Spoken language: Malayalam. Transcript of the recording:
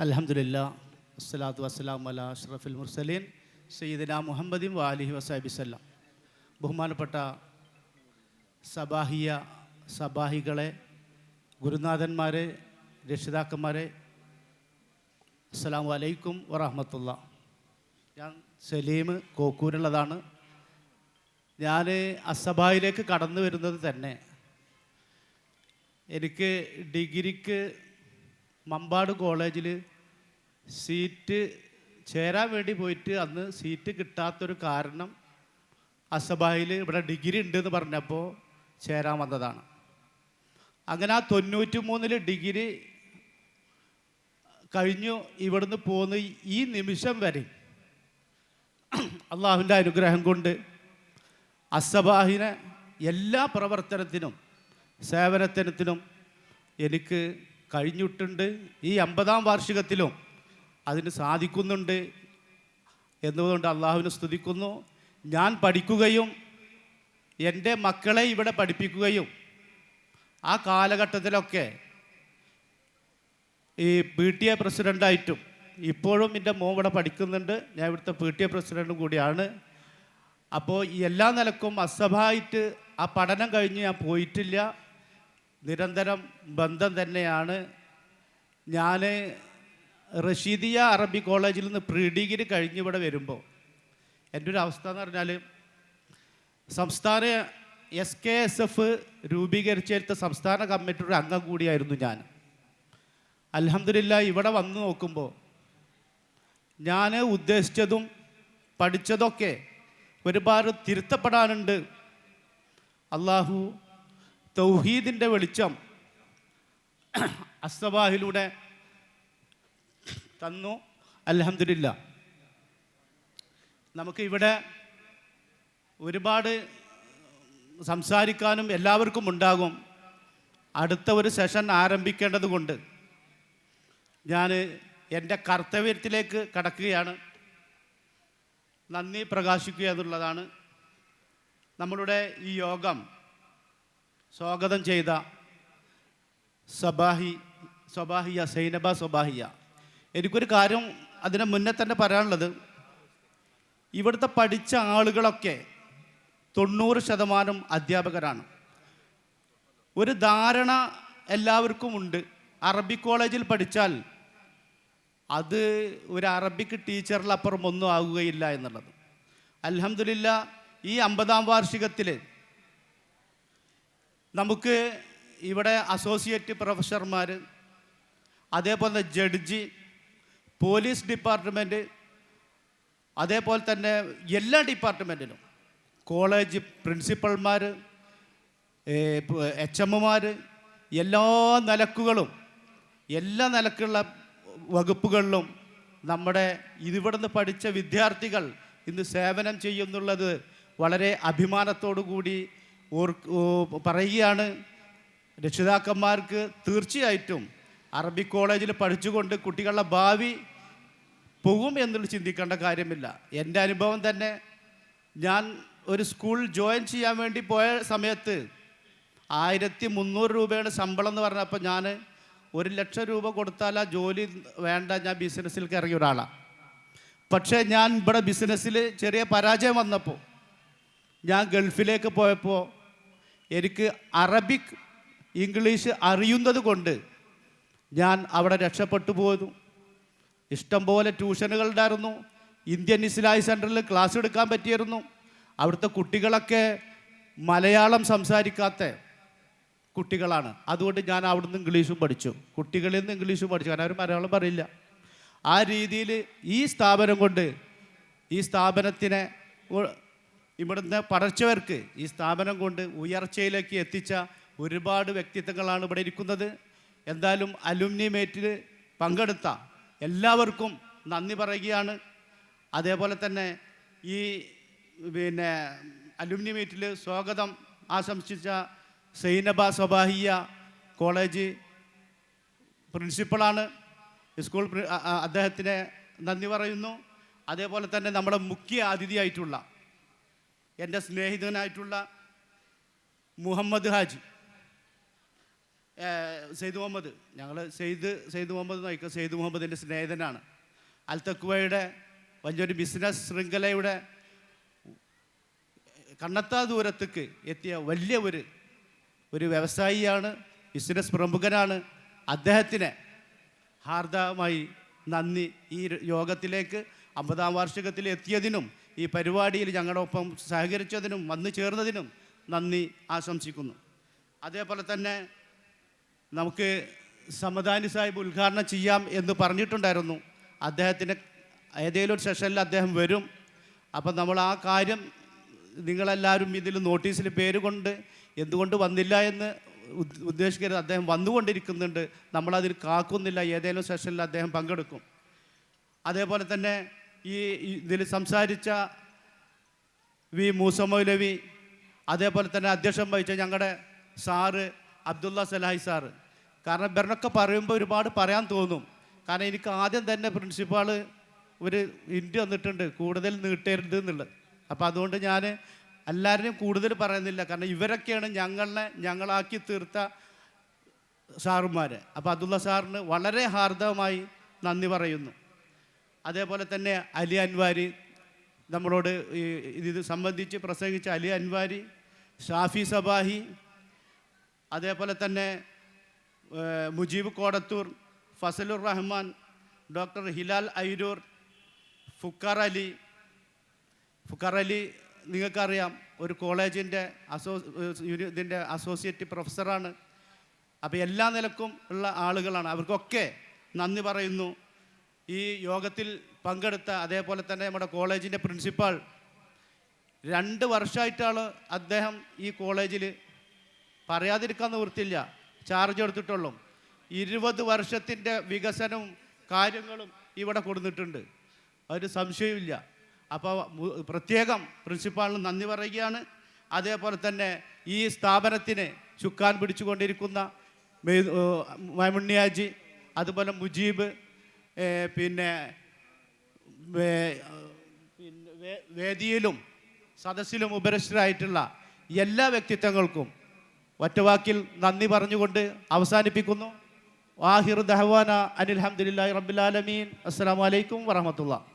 അൽഹംദുലില്ലാ വസ്സലാത്തു വസ്സലാമു അലാ അഷ്റഫിൽ മുർസലീൻ സയ്യിദനാ മുഹമ്മദിൻ വാലിഹി വസഹബിസല്ലാം. ബഹുമാനപ്പെട്ട സബാഹികളെ, ഗുരുനാഥന്മാരെ, രക്ഷിതാക്കന്മാരെ, അസ്സലാമു അലൈക്കും വറഹ്മത്തുള്ളാഹി. ഞാൻ സലീം കോക്കൂരുള്ളതാണ്. ഞാൻ അസബായിലേക്ക് കടന്നു വരുന്നത് തന്നെ എനിക്ക് ഡിഗ്രിക്ക് മമ്പാട് കോളേജിൽ സീറ്റ് ചേരാൻ വേണ്ടി പോയിട്ട് അന്ന് സീറ്റ് കിട്ടാത്തൊരു കാരണം അസബായിൽ ഇവിടെ ഡിഗ്രി ഉണ്ടെന്ന് പറഞ്ഞപ്പോൾ ചേരാൻ വന്നതാണ്. അങ്ങനെ ആ 93 ഡിഗ്രി കഴിഞ്ഞു ഇവിടുന്ന് പോന്ന് ഈ നിമിഷം വരെ അള്ളാഹുവിൻ്റെ അനുഗ്രഹം കൊണ്ട് അസബാഹിനെ എല്ലാ പ്രവർത്തനത്തിനും സേവനത്തിനും എനിക്ക് കഴിഞ്ഞിട്ടുണ്ട്. ഈ 50-ാം വാർഷികത്തിലും അതിന് സാധിക്കുന്നുണ്ട് എന്നതുകൊണ്ട് അള്ളാഹുവിനെ സ്തുതിക്കുന്നു. ഞാൻ പഠിക്കുകയും എൻ്റെ മക്കളെ ഇവിടെ പഠിപ്പിക്കുകയും ആ കാലഘട്ടത്തിലൊക്കെ ഈ PTA പ്രസിഡൻ്റായിട്ടും ഇപ്പോഴും എൻ്റെ മോൻ ഇവിടെ പഠിക്കുന്നുണ്ട്. ഞാൻ ഇവിടുത്തെ PTA പ്രസിഡൻറ്റും കൂടിയാണ്. അപ്പോൾ ഈ എല്ലാ നിലക്കും അസബായിട്ട് ആ പഠനം കഴിഞ്ഞ് ഞാൻ പോയിട്ടില്ല. നിരന്തരം ബന്ധം തന്നെയാണ്. ഞാൻ റഷീദിയ അറബി കോളേജിൽ നിന്ന് പ്രീ ഡിഗ്രി കഴിഞ്ഞ് ഇവിടെ വരുമ്പോൾ എൻ്റെ ഒരു അവസ്ഥ എന്ന് പറഞ്ഞാൽ സംസ്ഥാന SKSF രൂപീകരിച്ചെടുത്ത സംസ്ഥാന കമ്മിറ്റിയുടെ അംഗം കൂടിയായിരുന്നു ഞാൻ. അൽഹംദുലില്ലാഹ് ഇവിടെ വന്നു നോക്കുമ്പോൾ ഞാൻ ഉദ്ദേശിച്ചതും പഠിച്ചതൊക്കെ ഒരുപാട് തിരുത്തപ്പെടാനുണ്ട്. അള്ളാഹു തൗഹീദിൻ്റെ വെളിച്ചം അസ്സബാഹിലൂടെ തന്നു. അൽഹംദുലില്ലാഹ് നമുക്ക് ഇവിടെ ഒരുപാട് സംസാരിക്കാനും എല്ലാവർക്കും ഉണ്ടാകും. അടുത്ത ഒരു സെഷൻ ആരംഭിക്കേണ്ടത് കൊണ്ട് ഞാൻ എൻ്റെ കർത്തവ്യത്തിലേക്ക് കടക്കുകയാണ്. നന്ദി പ്രകാശിക്കുക എന്നുള്ളതാണ്. നമ്മളുടെ ഈ യോഗം സ്വാഗതം ചെയ്ത സബാഹിയ സൈനബ സബാഹിയ, എനിക്കൊരു കാര്യം അതിന് മുന്നേ തന്നെ പറയാനുള്ളത്, ഇവിടുത്തെ പഠിച്ച ആളുകളൊക്കെ 90% അധ്യാപകരാണ്. ഒരു ധാരണ എല്ലാവർക്കും ഉണ്ട്, അറബി കോളേജിൽ പഠിച്ചാൽ അത് ഒരു അറബിക്ക് ടീച്ചറിലപ്പുറം ഒന്നും ആകുകയില്ല എന്നുള്ളത്. അൽഹംദുലില്ലാഹ് ഈ 50-ാം വാർഷികത്തിൽ നമുക്ക് ഇവിടെ അസോസിയേറ്റ് പ്രൊഫസർമാർ, അതേപോലെ ജഡ്ജി, പോലീസ് ഡിപ്പാർട്ട്മെൻറ്റ്, അതേപോലെ തന്നെ എല്ലാ ഡിപ്പാർട്ട്മെൻറ്റിലും കോളേജ് പ്രിൻസിപ്പൽമാർ, HMമാർ, എല്ലാ നിലക്കുള്ള വകുപ്പുകളിലും നമ്മുടെ ഇവിടുന്ന് പഠിച്ച വിദ്യാർത്ഥികൾ ഇന്ന് സേവനം ചെയ്യുന്നുള്ളത് വളരെ അഭിമാനത്തോടു കൂടി പറയുകയാണ്. രക്ഷിതാക്കന്മാർക്ക് തീർച്ചയായിട്ടും അറബി കോളേജിൽ പഠിച്ചുകൊണ്ട് കുട്ടികളുടെ ഭാവി പോകും എന്നുള്ളത് ചിന്തിക്കേണ്ട കാര്യമില്ല. എൻ്റെ അനുഭവം തന്നെ, ഞാൻ ഒരു സ്കൂൾ ജോയിൻ ചെയ്യാൻ വേണ്ടി പോയ സമയത്ത് 1300 രൂപയുടെ ശമ്പളം എന്ന് പറഞ്ഞപ്പോൾ ഞാൻ 1,00,000 രൂപ കൊടുത്താൽ ആ ജോലി വേണ്ട, ഞാൻ ബിസിനസ്സിലേക്ക് ഇറങ്ങിയ ഒരാളാണ്. പക്ഷേ ഞാൻ ഇവിടെ ബിസിനസ്സിൽ ചെറിയ പരാജയം വന്നപ്പോൾ ഞാൻ ഗൾഫിലേക്ക് പോയപ്പോൾ എനിക്ക് അറബിക് ഇംഗ്ലീഷ് അറിയുന്നത് കൊണ്ട് ഞാൻ അവിടെ രക്ഷപ്പെട്ടു പോയിരുന്നു. ഇഷ്ടംപോലെ ട്യൂഷനുകൾ ഉണ്ടായിരുന്നു. ഇന്ത്യൻ ഇസ്ലാമിക് സെൻറ്ററിൽ ക്ലാസ് എടുക്കാൻ പറ്റിയിരുന്നു. അവിടുത്തെ കുട്ടികളൊക്കെ മലയാളം സംസാരിക്കാത്ത കുട്ടികളാണ്. അതുകൊണ്ട് ഞാൻ അവിടുന്ന് ഇംഗ്ലീഷും പഠിച്ചു, കുട്ടികളിൽ നിന്ന് ഇംഗ്ലീഷും പഠിച്ചു, കാരണം അവർ മലയാളം പറയില്ല. ആ രീതിയിൽ ഈ സ്ഥാപനം കൊണ്ട്, ഈ സ്ഥാപനത്തിനെ ഇവിടുന്ന് പഠിച്ചവർക്ക് ഈ സ്ഥാപനം കൊണ്ട് ഉയർച്ചയിലേക്ക് എത്തിച്ച ഒരുപാട് വ്യക്തിത്വങ്ങളാണ് ഇവിടെ ഇരിക്കുന്നത്. എന്തായാലും അലുമിനി മീറ്റിൽ പങ്കെടുത്ത എല്ലാവർക്കും നന്ദി പറയുകയാണ്. അതേപോലെ തന്നെ ഈ അലുമിനി മീറ്റിൽ സ്വാഗതം ആശംസിച്ച സൈനബ സബാഹിയ കോളേജ് പ്രിൻസിപ്പളാണ്, സ്കൂൾ അദ്ദേഹത്തിന് നന്ദി പറയുന്നു. അതേപോലെ തന്നെ നമ്മുടെ മുഖ്യ അതിഥിയായിട്ടുള്ള എൻ്റെ സ്നേഹിതനായിട്ടുള്ള മുഹമ്മദ് ഹാജി, സെയ്ദ് മുഹമ്മദ്, ഞങ്ങൾ സെയ്ദ് മുഹമ്മദ് നോക്കുക, സെയ്ദ് മുഹമ്മദിൻ്റെ സ്നേഹിതനാണ്. അൽതക്വയുടെ വലിയൊരു ബിസിനസ് ശൃംഖലയുടെ കണ്ണത്താ ദൂരത്തേക്ക് എത്തിയ വലിയ ഒരു വ്യവസായിയാണ്, ബിസിനസ് പ്രമുഖനാണ്. അദ്ദേഹത്തിന് ഹാർദമായി നന്ദി. ഈ യോഗത്തിലേക്ക് 50-ാം വാർഷികത്തിൽ എത്തിയതിനും ഈ പരിപാടിയിൽ ഞങ്ങളോടൊപ്പം സഹകരിച്ചതിനും വന്നു ചേർന്നതിനും നന്ദി ആശംസിക്കുന്നു. അതേപോലെ തന്നെ നമുക്ക് സമദാനി സാഹിബ് ഉദ്ഘാടനം ചെയ്യാം എന്ന് പറഞ്ഞിട്ടുണ്ടായിരുന്നു. അദ്ദേഹത്തിന് ഏതെങ്കിലും ഒരു സെഷനിൽ അദ്ദേഹം വരും. അപ്പം നമ്മൾ ആ കാര്യം നിങ്ങളെല്ലാവരും ഇതിൽ നോട്ടീസിൽ പേര് കൊണ്ട് എന്തുകൊണ്ട് വന്നില്ല എന്ന് ഉദ്ദേശിക്കരുത്. അദ്ദേഹം വന്നുകൊണ്ടിരിക്കുന്നുണ്ട്, നമ്മളതിൽ കാക്കുന്നില്ല. ഏതെങ്കിലും സെഷനിൽ അദ്ദേഹം പങ്കെടുക്കും. അതേപോലെ തന്നെ ഈ ഇതിൽ സംസാരിച്ച വി മൂസ മൗലവി, അതേപോലെ തന്നെ അധ്യക്ഷം വഹിച്ച ഞങ്ങളുടെ സാറ് അബ്ദുള്ള സലാഹി സാറ്. കാരണം ഇവരൊക്കെ പറയുമ്പോൾ ഒരുപാട് പറയാൻ തോന്നും. കാരണം എനിക്ക് ആദ്യം തന്നെ പ്രിൻസിപ്പാൾ ഒരു ഇൻറ്റ് വന്നിട്ടുണ്ട്, കൂടുതൽ നീട്ടരുത് എന്നുള്ളത്. അപ്പോൾ അതുകൊണ്ട് ഞാൻ എല്ലാവരെയും കൂടുതൽ പറയുന്നില്ല. കാരണം ഇവരൊക്കെയാണ് ഞങ്ങളാക്കി തീർത്ത സാറുമാർ. അപ്പോൾ അബ്ദുള്ള സാറിന് വളരെ ഹാർദവമായി നന്ദി പറയുന്നു. അതേപോലെ തന്നെ അലി അൻവാരി, നമ്മളോട് ഇത് സംബന്ധിച്ച് പ്രസംഗിച്ച അലി അൻവാരി, ഷാഫി സബാഹി, അതേപോലെ തന്നെ മുജീബ് കോടത്തൂർ, ഫസലുർ റഹ്മാൻ, ഡോക്ടർ ഹിലാൽ ഐരൂർ, ഫുക്കാർ അലി നിങ്ങൾക്കറിയാം, ഒരു കോളേജിൻ്റെ ഇതിൻ്റെ അസോസിയേറ്റ് പ്രൊഫസറാണ്. അപ്പോൾ എല്ലാ നിലക്കും ഉള്ള ആളുകളാണ്. അവർക്കൊക്കെ നന്ദി പറയുന്നു. ഈ യോഗത്തിൽ പങ്കെടുത്ത അതേപോലെ തന്നെ നമ്മുടെ കോളേജിൻ്റെ പ്രിൻസിപ്പാൾ 2 വർഷമായിട്ടാണ് അദ്ദേഹം ഈ കോളേജിൽ പറയാതിരിക്കാൻ നിവൃത്തിയില്ല ചാർജ് എടുത്തിട്ടുള്ളൂ. 20 വർഷത്തിൻ്റെ വികസനവും കാര്യങ്ങളും ഇവിടെ കൊടുത്തിട്ടുണ്ട്, ഒരു സംശയമില്ല. അപ്പോൾ പ്രത്യേകം പ്രിൻസിപ്പാളിന് നന്ദി പറയുകയാണ്. അതേപോലെ തന്നെ ഈ സ്ഥാപനത്തിന് ചുക്കാൻ പിടിച്ചുകൊണ്ടിരിക്കുന്ന മൈമുണ്ണിയാജി, അതുപോലെ മുജീബ്, പിന്നെ വേദിയിലും സദസ്സിലും ഉപരിഷ്ടരായിട്ടുള്ള എല്ലാ വ്യക്തിത്വങ്ങൾക്കും ഒറ്റവാക്കിൽ നന്ദി പറഞ്ഞുകൊണ്ട് അവസാനിപ്പിക്കുന്നു. ആഹിർ ദഹ്വാന അനിൽ ഹംദുലില്ലാഹി റബ്ബിൽ ആലമീൻ. അസ്സലാമു അലൈക്കും വറഹ്മത്തുള്ളാഹി.